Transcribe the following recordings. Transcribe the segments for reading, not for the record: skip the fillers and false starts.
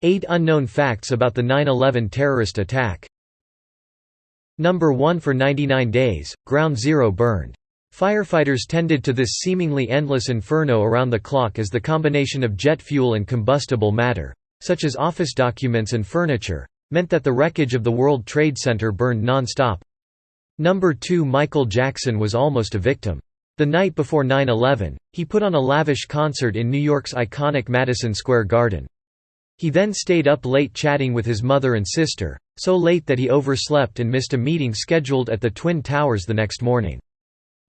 8 Unknown facts about the 9/11 terrorist attack. Number 1 For 99 days, Ground Zero burned. Firefighters tended to this seemingly endless inferno around the clock as the combination of jet fuel and combustible matter, such as office documents and furniture, meant that the wreckage of the World Trade Center burned non-stop. Number 2 Michael Jackson was almost a victim. The night before 9/11, he put on a lavish concert in New York's iconic Madison Square Garden. He then stayed up late chatting with his mother and sister, so late that he overslept and missed a meeting scheduled at the Twin Towers the next morning.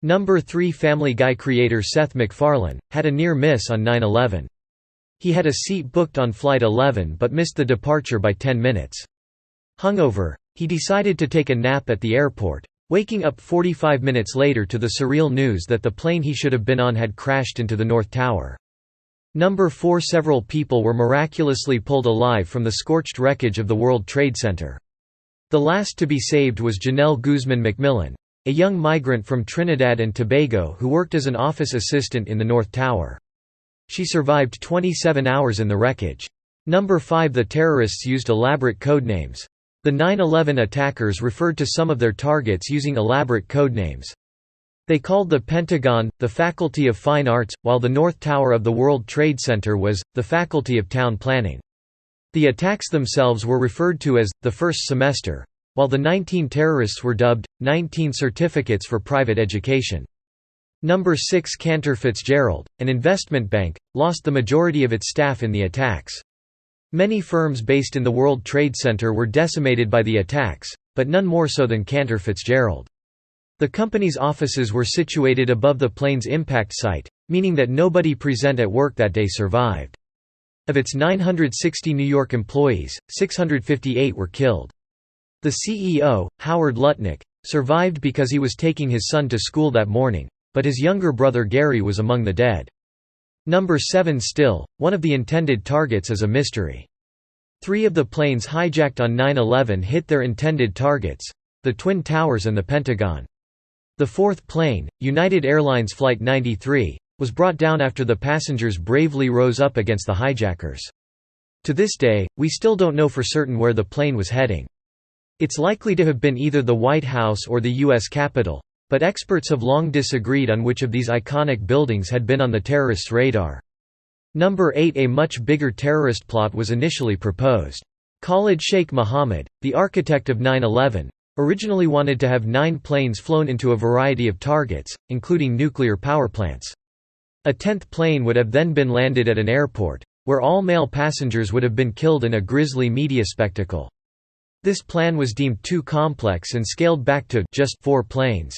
Number 3 Family Guy creator Seth MacFarlane had a near miss on 9/11. He had a seat booked on Flight 11 but missed the departure by 10 minutes. Hungover, he decided to take a nap at the airport, waking up 45 minutes later to the surreal news that the plane he should have been on had crashed into the North Tower. Number 4 Several people were miraculously pulled alive from the scorched wreckage of the World Trade Center. The last to be saved was Janelle Guzman McMillan, a young migrant from Trinidad and Tobago who worked as an office assistant in the North Tower. She survived 27 hours in the wreckage. Number 5 The terrorists used elaborate codenames. The 9/11 attackers referred to some of their targets using elaborate codenames. They called the Pentagon, the Faculty of Fine Arts, while the North Tower of the World Trade Center was, the Faculty of Town Planning. The attacks themselves were referred to as, the First Semester, while the 19 terrorists were dubbed, 19 Certificates for Private Education. Number 6 Cantor Fitzgerald, an investment bank, lost the majority of its staff in the attacks. Many firms based in the World Trade Center were decimated by the attacks, but none more so than Cantor Fitzgerald. The company's offices were situated above the plane's impact site, meaning that nobody present at work that day survived. Of its 960 New York employees, 658 were killed. The CEO, Howard Lutnick, survived because he was taking his son to school that morning, but his younger brother Gary was among the dead. Number 7 Still, one of the intended targets is a mystery. 3 of the planes hijacked on 9/11 hit their intended targets, the Twin Towers and the Pentagon. The fourth plane, United Airlines Flight 93, was brought down after the passengers bravely rose up against the hijackers. To this day, we still don't know for certain where the plane was heading. It's likely to have been either the White House or the U.S. Capitol, but experts have long disagreed on which of these iconic buildings had been on the terrorists' radar. Number 8 A much bigger terrorist plot was initially proposed. Khalid Sheikh Mohammed, the architect of 9/11, originally wanted to have 9 planes flown into a variety of targets, including nuclear power plants. A 10th plane would have then been landed at an airport, where all male passengers would have been killed in a grisly media spectacle. This plan was deemed too complex and scaled back to just 4 planes.